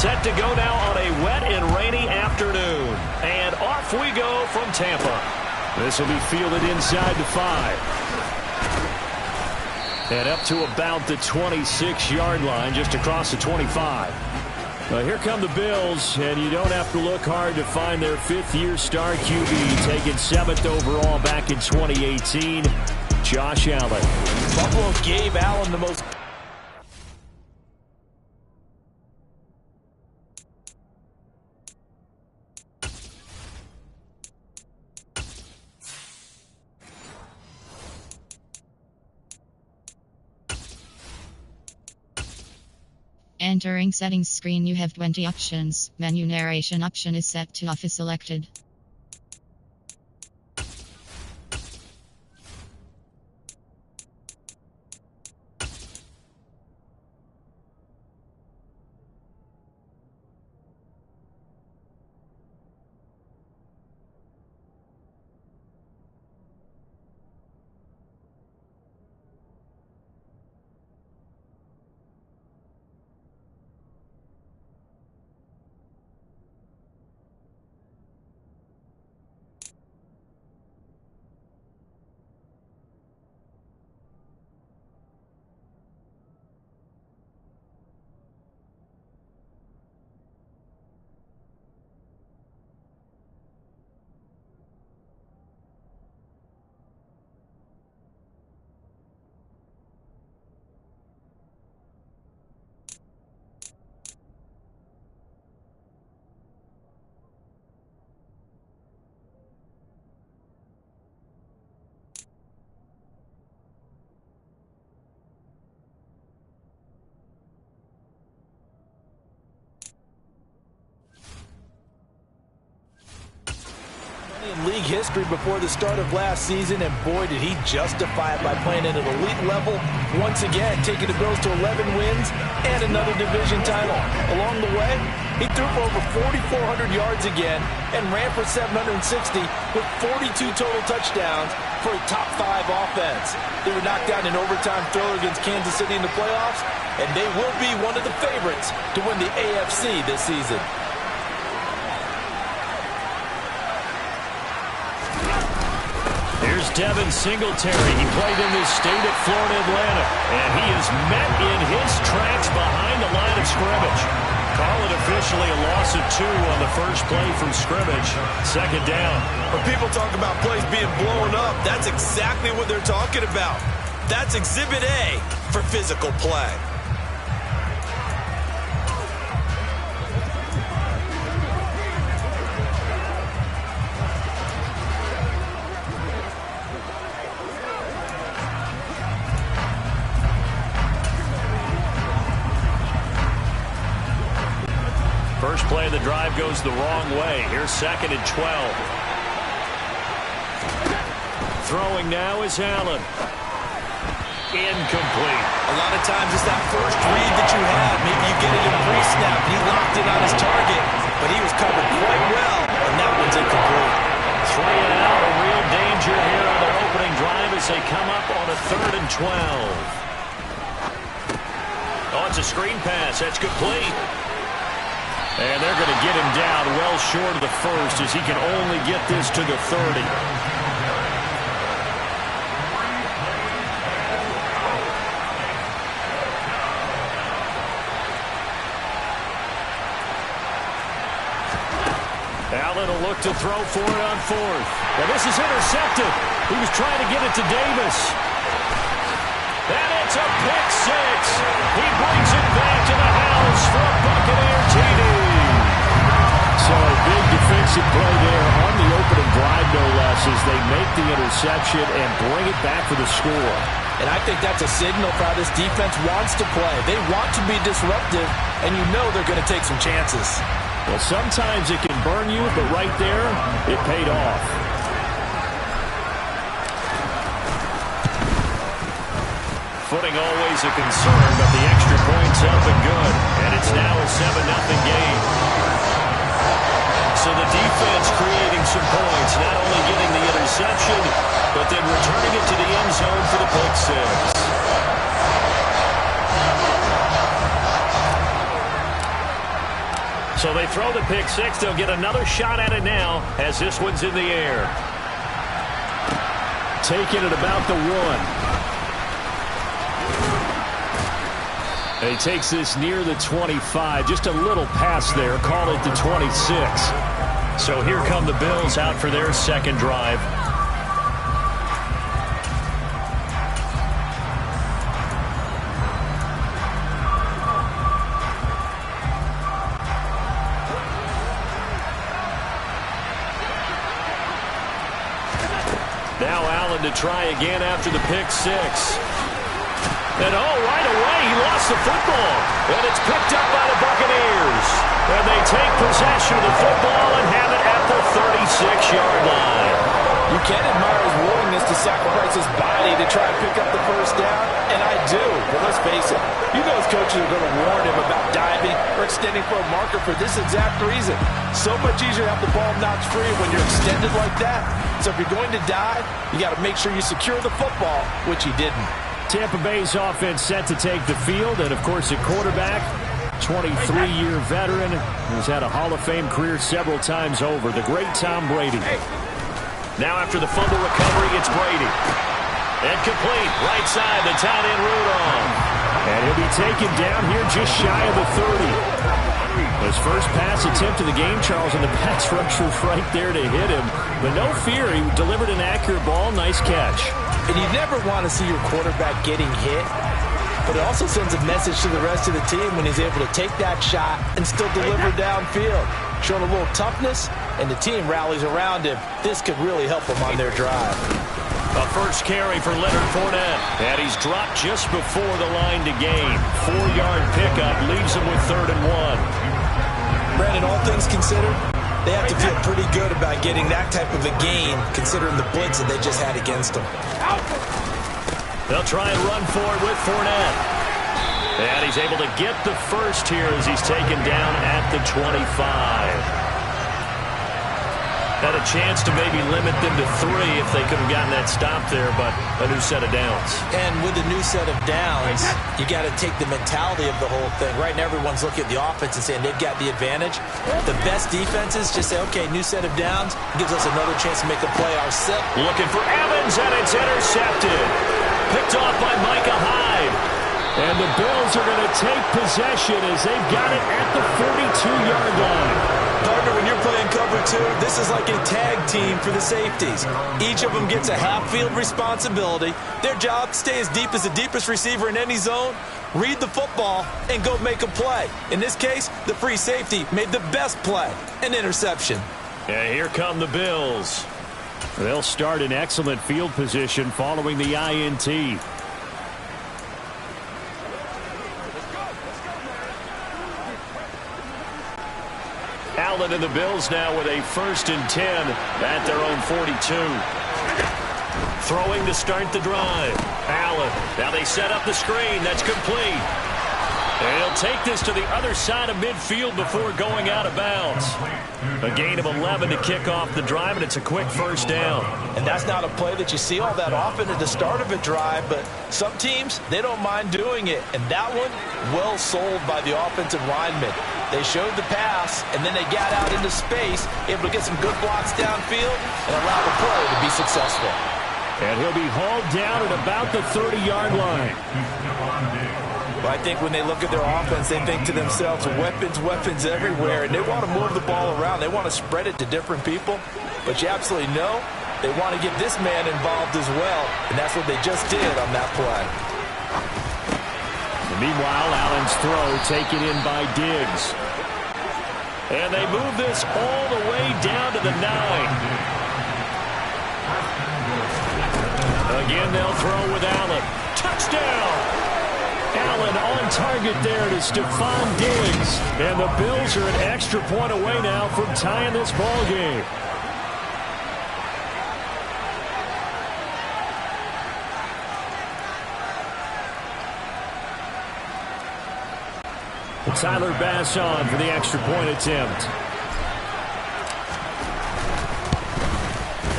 Set to go now on a wet and rainy afternoon. And off we go from Tampa. This will be fielded inside the 5. And up to about the 26-yard line, just across the 25. Here come the Bills, and you don't have to look hard to find their 5th-year star QB, taken 7th overall back in 2018, Josh Allen. Buffalo gave Allen the most... Entering settings screen, you have 20 options. Menu narration option is set to off is selected. In league history before the start of last season, and boy, did he justify it by playing at an elite level. Once again, taking the Bills to 11 wins and another division title. Along the way, he threw for over 4,400 yards again and ran for 760 with 42 total touchdowns for a top 5 offense. They were knocked out in an overtime thriller against Kansas City in the playoffs, and they will be one of the favorites to win the AFC this season. Here's Devin Singletary. He played in this state at Florida Atlantic, and he is met in his tracks behind the line of scrimmage. Call it officially a loss of 2 on the first play from scrimmage. Second down. When people talk about plays being blown up, that's exactly what they're talking about. That's Exhibit A for physical play. First play of the drive goes the wrong way. Here's 2nd and 12. Throwing now is Allen. Incomplete. A lot of times it's that first read that you have. Maybe you get it in pre-snap. He locked it on his target, but he was covered quite well, and that one's incomplete. 3 and out. A real danger here on their opening drive as they come up on a 3rd and 12. Oh, it's a screen pass. That's complete. And they're going to get him down well short of the first as he can only get this to the 30. Allen will look to throw for it on 4th. Well, this is intercepted. He was trying to get it to Davis. And it's a pick 6. He brings it back to the house for a Buccaneer TD. So a big defensive play there on the opening drive, no less, as they make the interception and bring it back for the score. And I think that's a signal for how this defense wants to play. They want to be disruptive, and you know they're going to take some chances. Well, sometimes it can burn you, but right there, it paid off. Footing always a concern, but the extra point's up and good. And it's now a 7-0 game. So the defense creating some points, not only getting the interception, but then returning it to the end zone for the pick 6. So they throw the pick six. They'll get another shot at it now as this one's in the air. Taking it about the 1. He takes this near the 25. Just a little pass there. Call it the 26. So here come the Bills out for their second drive. Now Allen to try again after the pick six. And right away he lost the football. And it's picked up by the Buccaneers. And they take possession of the football and have it at the 36-yard line. You can admire his willingness to sacrifice his body to try and pick up the first down, and I do. But let's face it, you know his coaches are going to warn him about diving or extending for a marker for this exact reason. So much easier to have the ball knocked free when you're extended like that. So if you're going to dive, you got to make sure you secure the football, which he didn't. Tampa Bay's offense set to take the field, and of course at quarterback, 23-year veteran who's had a Hall of Fame career several times over, the great Tom Brady. Now after the fumble recovery, it's Brady. And complete, right side, the tight end Rudolph. And he'll be taken down here just shy of the 30. His first pass attempt of the game, Charles, and the pass rusher right there to hit him. But no fear, he delivered an accurate ball. Nice catch. And you never want to see your quarterback getting hit, but it also sends a message to the rest of the team when he's able to take that shot and still deliver downfield. Showing a little toughness, and the team rallies around him. This could really help them on their drive. A first carry for Leonard Fournette. And he's dropped just before the line to gain. 4-yard pickup leaves him with 3rd and 1. Brandon, all things considered, they have to feel pretty good about getting that type of a gain, considering the blitz that they just had against them. They'll try and run for it with Fournette. And he's able to get the first here as he's taken down at the 25. Had a chance to maybe limit them to 3 if they could have gotten that stop there, but a new set of downs. And with a new set of downs, you got to take the mentality of the whole thing. Right now, everyone's looking at the offense and saying they've got the advantage. The best defenses just say, okay, new set of downs, gives us another chance to make a play ourselves. Looking for Evans, and it's intercepted. Picked off by Micah Hyde. And the Bills are going to take possession as they've got it at the 42-yard line. Partner, when you're playing cover 2, this is like a tag team for the safeties. Each of them gets a half-field responsibility. Their job, stay as deep as the deepest receiver in any zone, read the football, and go make a play. In this case, the free safety made the best play, an interception. And here come the Bills. They'll start in excellent field position following the INT. Allen and the Bills now with a 1st and 10 at their own 42. Throwing to start the drive. Allen. Now they set up the screen. That's complete. And he'll take this to the other side of midfield before going out of bounds. A gain of 11 to kick off the drive, and it's a quick first down. And that's not a play that you see all that often at the start of a drive, but some teams, they don't mind doing it. And that one, well sold by the offensive lineman. They showed the pass, and then they got out into space, able to get some good blocks downfield and allow the play to be successful. And he'll be hauled down at about the 30-yard line. Well, I think when they look at their offense, they think to themselves, weapons, weapons everywhere, and they want to move the ball around. They want to spread it to different people, but you absolutely know they want to get this man involved as well, and that's what they just did on that play. Meanwhile, Allen's throw taken in by Diggs. And they move this all the way down to the 9. Again, they'll throw with Allen. Touchdown! Allen on target there to Stephon Diggs. And the Bills are an extra point away now from tying this ball game. Tyler Bass on for the extra point attempt.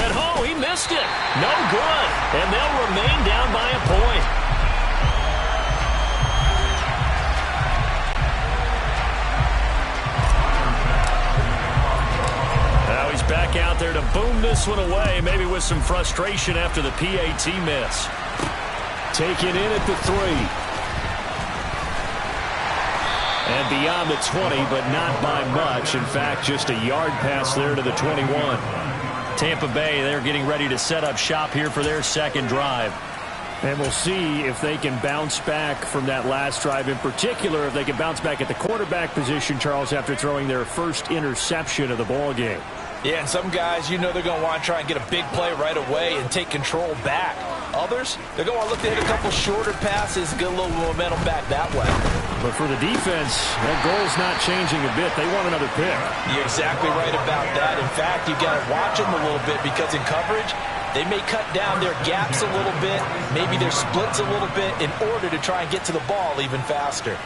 And he missed it. No good. And they'll remain down by a point. this one away, maybe with some frustration after the PAT miss. Taken in at the 3. And beyond the 20, but not by much. In fact, just a yard pass there to the 21. Tampa Bay, they're getting ready to set up shop here for their second drive. And we'll see if they can bounce back from that last drive. In particular, if they can bounce back at the quarterback position, Charles, after throwing their first interception of the ball game. Yeah, and some guys, you know they're going to want to try and get a big play right away and take control back. Others, they're going to look to hit a couple shorter passes, get a little momentum back that way. But for the defense, that goal's not changing a bit. They want another pick. You're exactly right about that. In fact, you've got to watch them a little bit because in coverage, they may cut down their gaps a little bit, maybe their splits a little bit in order to try and get to the ball even faster.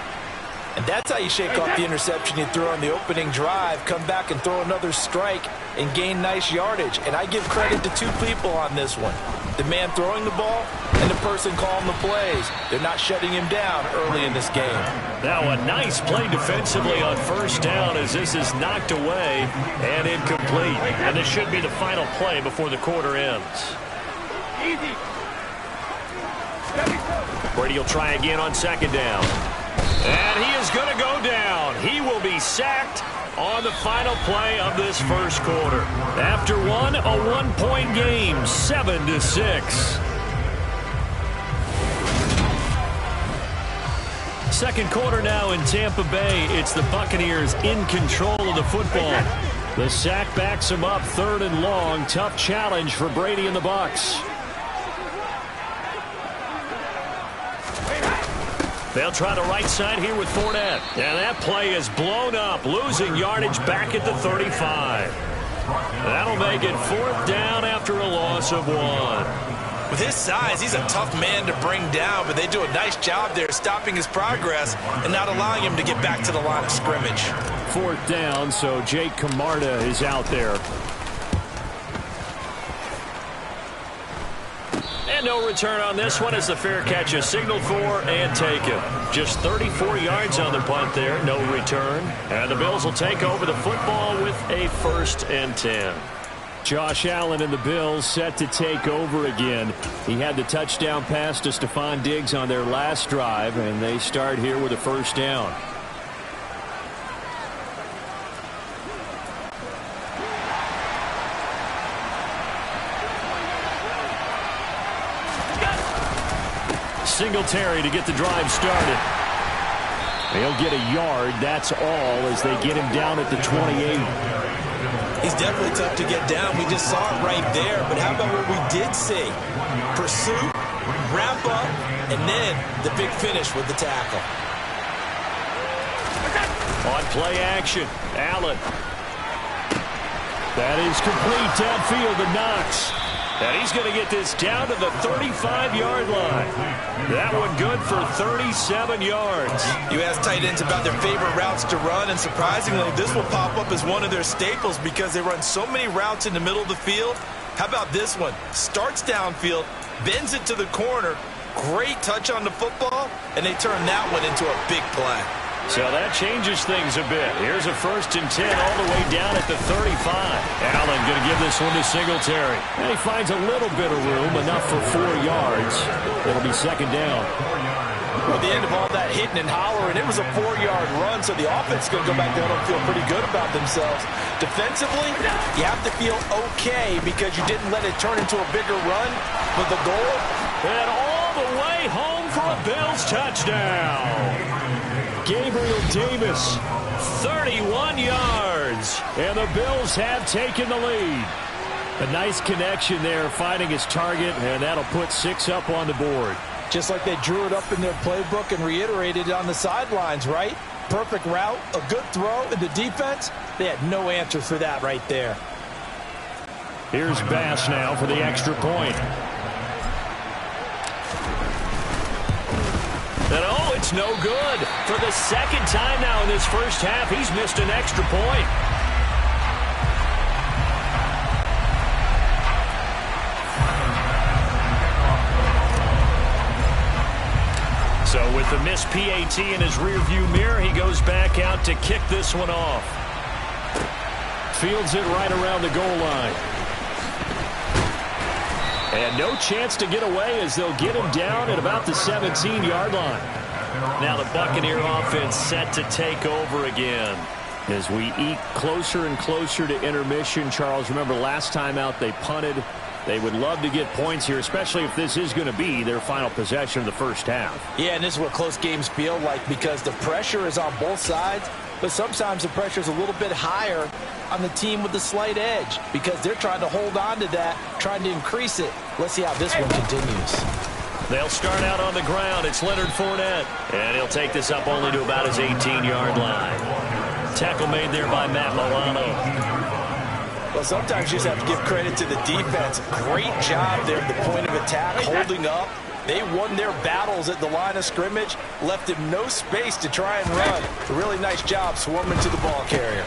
And that's how you shake off the interception you throw on the opening drive, come back and throw another strike and gain nice yardage. And I give credit to two people on this one. The man throwing the ball and the person calling the plays. They're not shutting him down early in this game. Now a nice play defensively on first down as this is knocked away and incomplete. And this should be the final play before the quarter ends. Brady will try again on second down. And he is going to go down. He will be sacked on the final play of this first quarter. After a one-point game, 7-6. Second quarter now in Tampa Bay. It's the Buccaneers in control of the football. The sack backs him up, 3rd and long. Tough challenge for Brady and the Bucs. They'll try the right side here with Fournette. And that play is blown up, losing yardage back at the 35. That'll make it 4th down after a loss of 1. With his size, he's a tough man to bring down, but they do a nice job there stopping his progress and not allowing him to get back to the line of scrimmage. 4th down, so Jake Camarda is out there. And no return on this one as the fair catch is signaled for and taken. Just 34 yards on the punt there, no return. And the Bills will take over the football with a 1st and 10. Josh Allen and the Bills set to take over again. He had the touchdown pass to Stephon Diggs on their last drive, and they start here with a 1st down. Singletary to get the drive started. They'll get a yard, that's all, as they get him down at the 28. He's definitely tough to get down. We just saw it right there. But how about what we did see? Pursuit, wrap up, and then the big finish with the tackle. On play action, Allen. That is complete downfield to Knox. And he's going to get this down to the 35-yard line. That one good for 37 yards. You ask tight ends about their favorite routes to run, and surprisingly, this will pop up as one of their staples because they run so many routes in the middle of the field. How about this one? Starts downfield, bends it to the corner, great touch on the football, and they turn that one into a big play. So that changes things a bit. Here's a 1st and 10 all the way down at the 35. Allen going to give this one to Singletary. And he finds a little bit of room, enough for 4 yards. It'll be 2nd down. Well, the end of all that hitting and hollering, it was a 4-yard run, so the offense is going to go back down and feel pretty good about themselves. Defensively, you have to feel okay because you didn't let it turn into a bigger run, but the goal, and all the way home for a Bills touchdown. Gabriel Davis, 31 yards. And the Bills have taken the lead. A nice connection there, finding his target, and that'll put 6 up on the board. just like they drew it up in their playbook and reiterated it on the sidelines, right? Perfect route, a good throw, and the defense, they had no answer for that right there. Here's Bass now for the extra point. And oh, it's no good. For the second time now in this first half, he's missed an extra point. So with the missed PAT in his rearview mirror, he goes back out to kick this one off. Fields it right around the goal line. And no chance to get away as they'll get him down at about the 17-yard line. Now the Buccaneer offense set to take over again. As we eke closer and closer to intermission, Charles, remember last time out they punted. They would love to get points here, especially if this is going to be their final possession of the first half. Yeah, and this is what close games feel like because the pressure is on both sides, but sometimes the pressure is a little bit higher on the team with the slight edge because they're trying to hold on to that, trying to increase it. Let's see how this one continues. They'll start out on the ground. It's Leonard Fournette. And he'll take this up only to about his 18-yard line. Tackle made there by Matt Milano. Well, sometimes you just have to give credit to the defense. Great job there at the point of attack, holding up. They won their battles at the line of scrimmage, left him no space to try and run. A really nice job swarming to the ball carrier.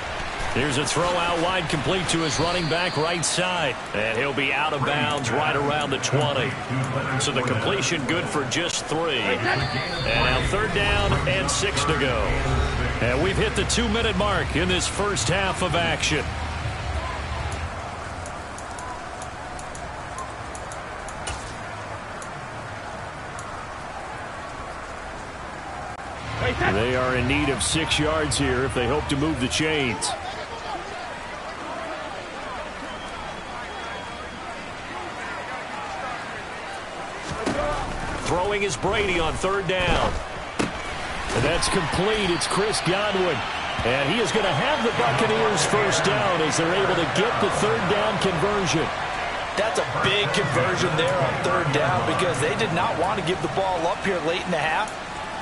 Here's a throw out wide complete to his running back right side. And he'll be out of bounds right around the 20. So the completion good for just 3. And now 3rd down and 6 to go. And we've hit the 2-minute mark in this first half of action. They are in need of 6 yards here if they hope to move the chains. Throwing is Brady on 3rd down. And that's complete. It's Chris Godwin. And he is going to have the Buccaneers first down as they're able to get the 3rd down conversion. That's a big conversion there on 3rd down because they did not want to give the ball up here late in the half.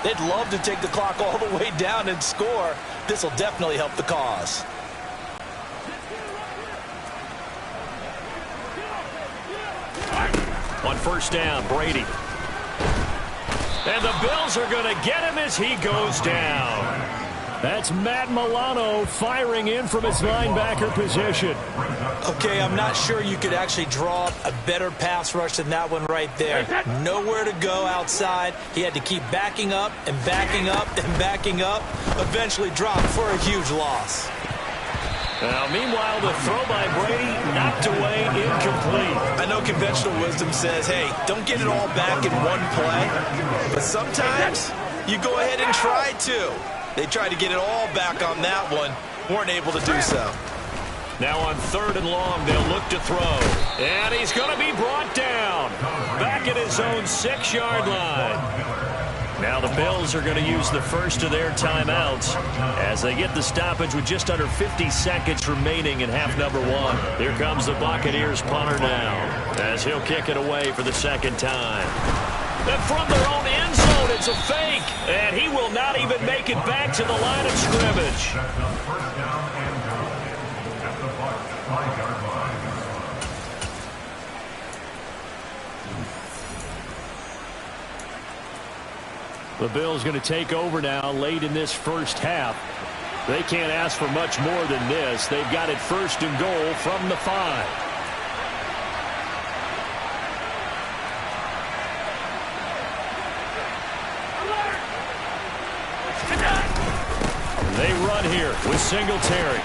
They'd love to take the clock all the way down and score. This will definitely help the cause. On 1st down, Brady. And the Bills are going to get him as he goes down. That's Matt Milano firing in from his linebacker position. Okay, I'm not sure you could actually draw up a better pass rush than that one right there. Nowhere to go outside. He had to keep backing up and backing up and backing up. Eventually dropped for a huge loss. Now, meanwhile, the throw by Brady knocked away, incomplete. I know conventional wisdom says, hey, don't get it all back in one play. But sometimes you go ahead and try to. They tried to get it all back on that one. Weren't able to do so. Now on 3rd and long, they'll look to throw. And he's going to be brought down. Back at his own 6-yard line. Now the Bills are going to use the first of their timeouts as they get the stoppage with just under 50 seconds remaining in half number 1. Here comes the Buccaneers punter now as he'll kick it away for the 2nd time. And from their own end zone, it's a fake. And he will not even make it back to the line of scrimmage. The Bills going to take over now late in this first half. They can't ask for much more than this. They've got it 1st and goal from the 5. They run here with Singletary.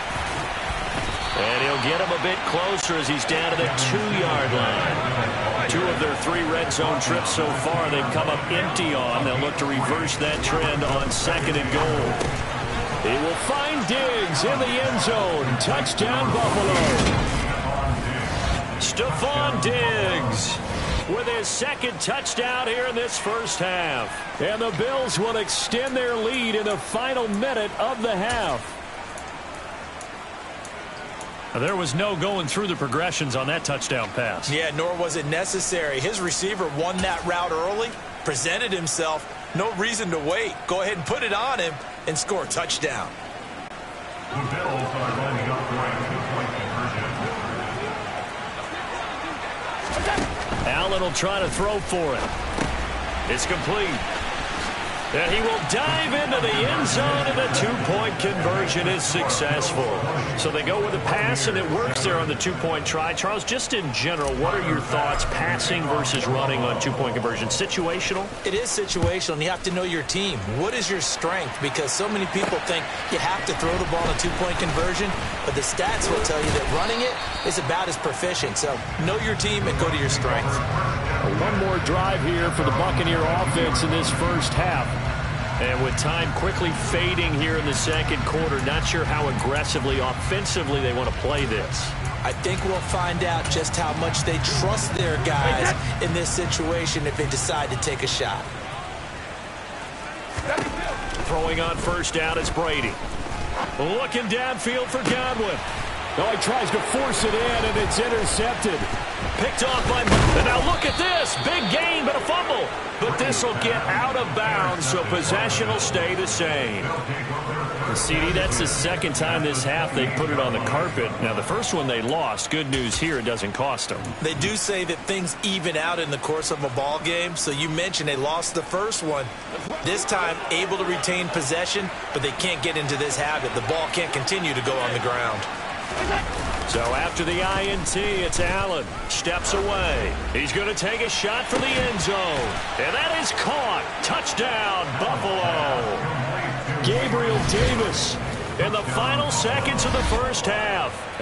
And he'll get him a bit closer as he's down to the 2-yard line. 2 of their 3 red zone trips so far they've come up empty on. They'll look to reverse that trend on 2nd and goal. He will find Diggs in the end zone. Touchdown, Buffalo. Stephon Diggs with his 2nd touchdown here in this first half. And the Bills will extend their lead in the final minute of the half. There was no going through the progressions on that touchdown pass. Yeah, nor was it necessary. His receiver won that route early, presented himself. No reason to wait. Go ahead and put it on him and score a touchdown. The Bills are lining up for a 2-point conversion. Allen will try to throw for it. It's complete. And he will dive into the end zone, and the two-point conversion is successful. So they go with a pass, and it works there on the two-point try. Charles, just in general, what are your thoughts passing versus running on two-point conversion? Situational? It is situational, and you have to know your team. What is your strength? Because so many people think you have to throw the ball in a two-point conversion, but the stats will tell you that running it is about as proficient. So know your team and go to your strength. One more drive here for the Buccaneer offense in this first half. And with time quickly fading here in the second quarter, not sure how aggressively, offensively they want to play this. I think we'll find out just how much they trust their guys in this situation if they decide to take a shot. Throwing on first down, it's Brady. Looking downfield for Godwin. Oh, he tries to force it in, and it's intercepted. Picked off by... And now look at this. Big gain, but a fumble. But this will get out of bounds, so possession will stay the same. CD, that's the second time this half they put it on the carpet. Now, the first one they lost. Good news here, it doesn't cost them. They do say that things even out in the course of a ball game. So you mentioned they lost the first one. This time, able to retain possession, but they can't get into this habit. The ball can't continue to go on the ground. So after the INT, it's Allen. Steps away. He's going to take a shot for the end zone. And that is caught. Touchdown, Buffalo. Gabriel Davis in the final seconds of the first half.